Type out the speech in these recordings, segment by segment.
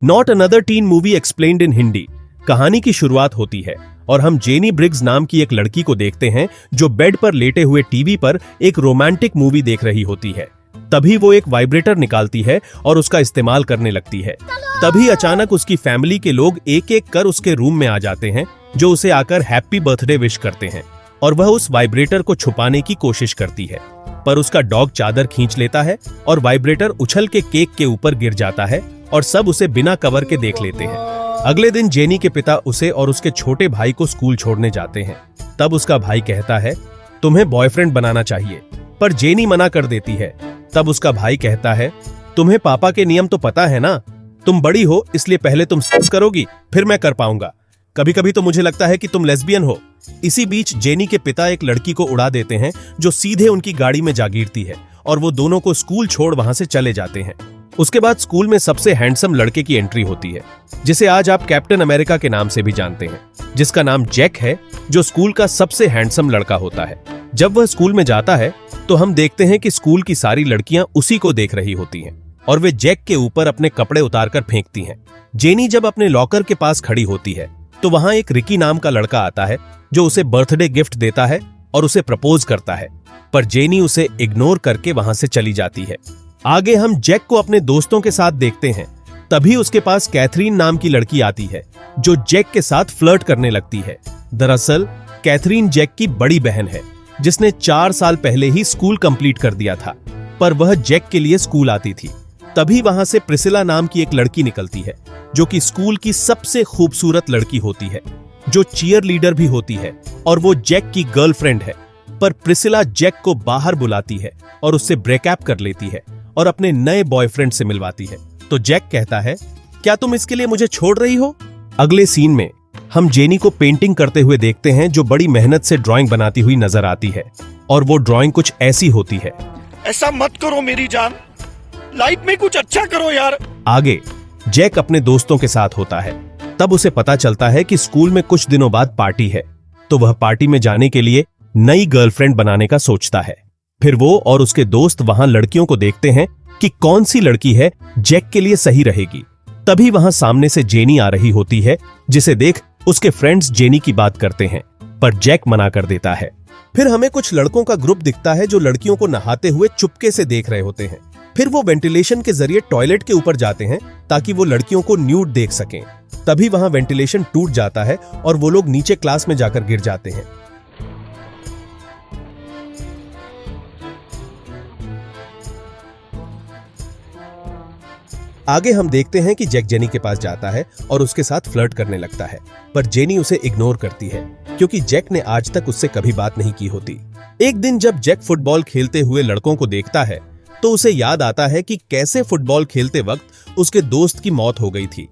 Not another tin movie explained इन हिंदी। कहानी की शुरुआत होती है और हम जेनी ब्रिग्स नाम की एक लड़की को देखते हैं जो बेड पर लेटे हुए टीवी पर एक रोमांटिक मूवी देख रही होती है। तभी वो एक वाइब्रेटर निकालती है और उसका इस्तेमाल करने लगती है। तभी अचानक उसकी फैमिली के लोग एक एक कर उसके रूम में आ जाते हैं, जो उसे आकर हैप्पी बर्थडे विश करते हैं और वह उस वाइब्रेटर को छुपाने की कोशिश करती है, पर उसका डॉग चादर खींच लेता है और वाइब्रेटर उछल के केक के ऊपर गिर जाता है और सब उसे बिना कवर के देख लेते हैं। अगले दिन जेनी के पिता उसे और उसके छोटे भाई को स्कूल छोड़ने जाते हैं। तब उसका भाई कहता है, तुम्हें बॉयफ्रेंड बनाना चाहिए, पर जेनी मना कर देती है। तब उसका भाई कहता है, तुम्हें पापा के नियम तो पता है ना, तुम बड़ी हो इसलिए पहले तुम सेक्स करोगी फिर मैं कर पाऊंगा। कभी कभी तो मुझे लगता है कि तुम लेस्बियन हो। इसी बीच जेनी के पिता एक लड़की को उड़ा देते हैं जो सीधे उनकी गाड़ी में जा गिरती है और वो दोनों को स्कूल छोड़ वहां से चले जाते हैं। उसके बाद स्कूल में सबसे हैंडसम लड़के की एंट्री होती है, जिसे आज आप कैप्टन अमेरिका के नाम से भी जानते हैं, जिसका नाम जैक है, जो स्कूल का सबसे हैंडसम लड़का होता है। जब वह स्कूल में जाता है तो हम देखते हैं कि स्कूल की सारी लड़कियां उसी को देख रही होती हैं और वे जैक के ऊपर अपने कपड़े उतारकर फेंकती हैं। जेनी जब अपने लॉकर के पास खड़ी होती है तो वहां एक रिकी नाम का लड़का आता है जो उसे बर्थडे गिफ्ट देता है और उसे प्रपोज करता है, पर जेनी उसे इग्नोर करके वहां से चली जाती है। आगे हम जैक को अपने दोस्तों के साथ देखते हैं। तभी उसके पास कैथरीन नाम की लड़की आती है जो जैक के साथ फ्लर्ट करने लगती है। दरअसल कैथरीन जैक की बड़ी बहन है जिसने 4 साल पहले ही स्कूल कंप्लीट कर दिया था, पर वह जैक के लिए स्कूल आती थी। तभी वहां से प्रिसिला नाम की एक लड़की निकलती है जो कि स्कूल की सबसे खूबसूरत लड़की होती है, जो चीयर लीडर भी होती है और वो जैक की गर्लफ्रेंड है। पर प्रिसिला जैक को बाहर बुलाती है और उससे ब्रेकअप कर लेती है और अपने नए बॉयफ्रेंड से मिलवाती है। तो जैक कहता है, क्या तुम इसके लिए मुझे छोड़ रही हो? अगले सीन में हम जेनी को पेंटिंग करते हुए देखते हैं, जो बड़ी मेहनत से ड्राइंग बनाती हुई नजर आती है और वो ड्राइंग कुछ ऐसी होती है। ऐसा मत करो मेरी जान, लाइफ में कुछ अच्छा करो यार। आगे जैक अपने दोस्तों के साथ होता है। तब उसे पता चलता है कि स्कूल में कुछ दिनों बाद पार्टी है, तो वह पार्टी में जाने के लिए नई गर्लफ्रेंड बनाने का सोचता है। फिर वो और उसके दोस्त वहां लड़कियों को देखते हैं कि कौन सी लड़की है जैक के लिए सही रहेगी। तभी वहां सामने से जेनी आ रही होती है, जिसे देख उसके फ्रेंड्स जेनी की बात करते हैं, पर जैक मना कर देता है। फिर हमें कुछ लड़कों का ग्रुप दिखता है जो लड़कियों को नहाते हुए चुपके से देख रहे होते हैं। फिर वो वेंटिलेशन के जरिए टॉयलेट के ऊपर जाते हैं ताकि वो लड़कियों को न्यूड देख सकें। तभी वहां वेंटिलेशन टूट जाता है और वो लोग नीचे क्लास में जाकर गिर जाते हैं। आगे हम देखते हैं कि जैक जेनी के पास जाता है और उसके साथ फ्लर्ट करने लगता है, पर जेनी उसे इग्नोर करती है क्योंकि जैक ने आज तक उससे कभी बात नहीं की होती। एक दिन जब जैक फुटबॉल खेलते हुए लड़कों को देखता है तो उसे याद आता है कि कैसे फुटबॉल खेलते वक्त उसके दोस्त की मौत हो गई थी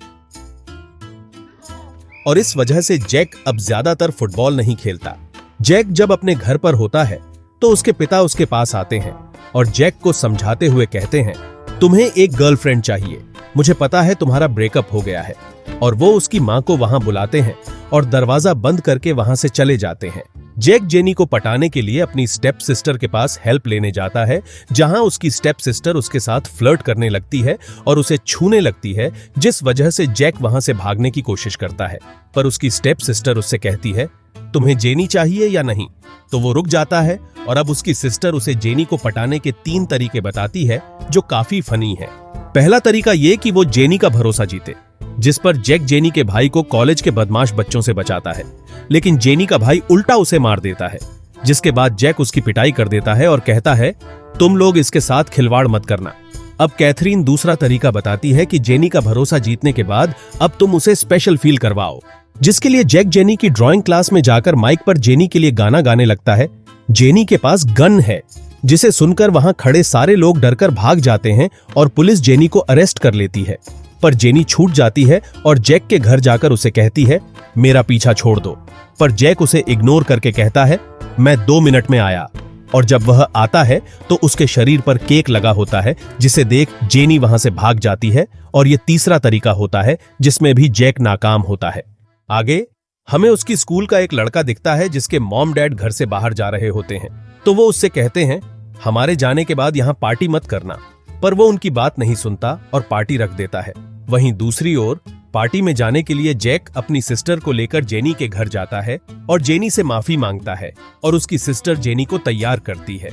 और इस वजह से जैक अब ज्यादातर फुटबॉल नहीं खेलता। जैक जब अपने घर पर होता है तो उसके पिता उसके पास आते हैं और जैक को समझाते हुए कहते हैं, तुम्हें एक गर्लफ्रेंड चाहिए, मुझे पता है तुम्हारा ब्रेकअप हो गया है। और वो उसकी मां को वहां बुलाते हैं और दरवाजा बंद करके वहां से चले जाते हैं। जैक जेनी को पटाने के लिए अपनी स्टेप सिस्टर के पास हेल्प लेने जाता है, जहां उसकी स्टेप सिस्टर उसके साथ फ्लर्ट करने लगती है और उसे छूने लगती है, जिस वजह से जैक वहां से भागने की कोशिश करता है। पर उसकी स्टेप सिस्टर उससे कहती है, तुम्हें जेनी चाहिए या नहीं? तो वो रुक जाता है और अब उसकी सिस्टर उसे जेनी को पटाने के 3 तरीके बताती है जो काफी फनी है। पहला तरीका ये कि वो जेनी का भरोसा जीते, जिस पर जैक जेनी के भाई को कॉलेज के बदमाश बच्चों से बचाता है, लेकिन जेनी का भाई उल्टा उसे मार देता है, जिसके बाद जैक उसकी पिटाई कर देता है और कहता है, तुम लोग इसके साथ खिलवाड़ मत करना। अब कैथरीन दूसरा तरीका बताती है कि जेनी का भरोसा जीतने के बाद अब तुम उसे स्पेशल फील करवाओ, जिसके लिए जैक जेनी की ड्राइंग क्लास में जाकर माइक पर जेनी के लिए गाना गाने लगता है। जेनी के पास गन है, जिसे सुनकर वहां खड़े सारे लोग डरकर भाग जाते हैं और पुलिस जेनी को अरेस्ट कर लेती है। पर जेनी छूट जाती है और जैक के घर जाकर उसे कहती है, मेरा पीछा छोड़ दो। पर जैक उसे इग्नोर करके कहता है, मैं 2 मिनट में आया। और जब वह आता है तो उसके शरीर पर केक लगा होता है, जिसे देख जेनी वहां से भाग जाती है। और ये तीसरा तरीका होता है जिसमें भी जैक नाकाम होता है। आगे हमें उसकी स्कूल का एक लड़का दिखता है जिसके मॉम डैड घर से बाहर जा रहे होते हैं, तो वो उससे कहते हैं, हमारे जाने के बाद यहाँ पार्टी मत करना। पर वो उनकी बात नहीं सुनता और पार्टी रख देता है। वहीं दूसरी ओर पार्टी में जाने के लिए जैक अपनी सिस्टर को लेकर जेनी के घर जाता है और जेनी से माफी मांगता है और उसकी सिस्टर जेनी को तैयार करती है।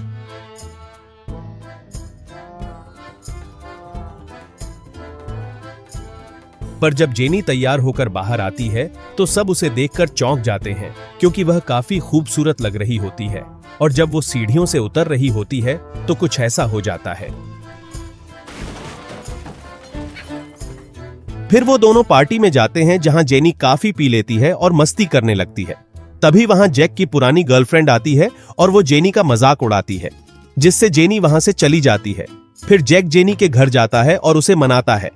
पर जब जेनी तैयार होकर बाहर आती है तो सब उसे देखकर चौंक जाते हैं क्योंकि वह काफी खूबसूरत लग रही होती है और जब वो सीढ़ियों से उतर रही होती है तो कुछ ऐसा हो जाता है। फिर वो दोनों पार्टी में जाते हैं जहां जेनी काफी पी लेती है और मस्ती करने लगती है। तभी वहां जैक की पुरानी गर्लफ्रेंड आती है और वो जेनी का मजाक उड़ाती है, जिससे जेनी वहां से चली जाती है। फिर जैक जेनी के घर जाता है और उसे मनाता है।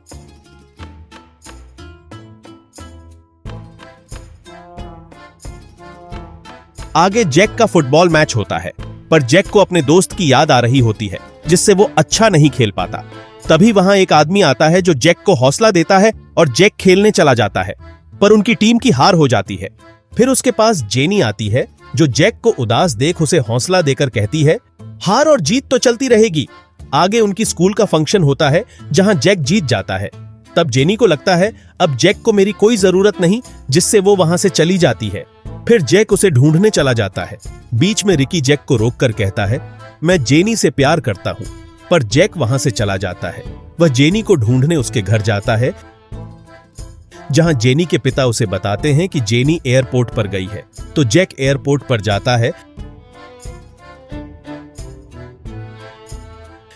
आगे जैक का फुटबॉल मैच होता है, पर जैक को अपने दोस्त की याद आ रही होती है, जिससे वो अच्छा नहीं खेल पाता। तभी वहां एक आदमी आता है जो जैक को हौसला देता है और जैक खेलने चला जाता है, पर उनकी टीम की हार हो जाती है। फिर उसके पास जेनी आती है जो जैक को उदास देख उसे हौसला देकर कहती है, हार और जीत तो चलती रहेगी। आगे उनकी स्कूल का फंक्शन होता है जहां जैक जीत जाता है। तब जेनी को लगता है अब जैक को मेरी कोई जरूरत नहीं, जिससे वो वहां से चली जाती है। फिर जैक उसे ढूंढने चला जाता है। बीच में रिकी जैक को रोककर कहता है, मैं जेनी से प्यार करता हूं, पर जैक वहां से चला जाता है। वह जेनी को ढूंढने उसके घर जाता है, जहां जेनी के पिता उसे बताते हैं कि जेनी एयरपोर्ट पर गई है। तो जैक एयरपोर्ट पर जाता है,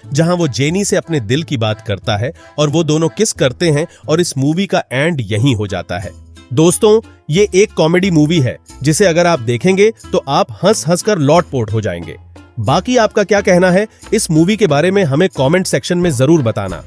जहां वो जेनी से अपने दिल की बात करता है और वो दोनों किस करते हैं और इस मूवी का एंड यहीं हो जाता है। दोस्तों, ये एक कॉमेडी मूवी है जिसे अगर आप देखेंगे तो आप हंस हंस कर लौटपोट हो जाएंगे। बाकी आपका क्या कहना है इस मूवी के बारे में हमें कमेंट सेक्शन में जरूर बताना।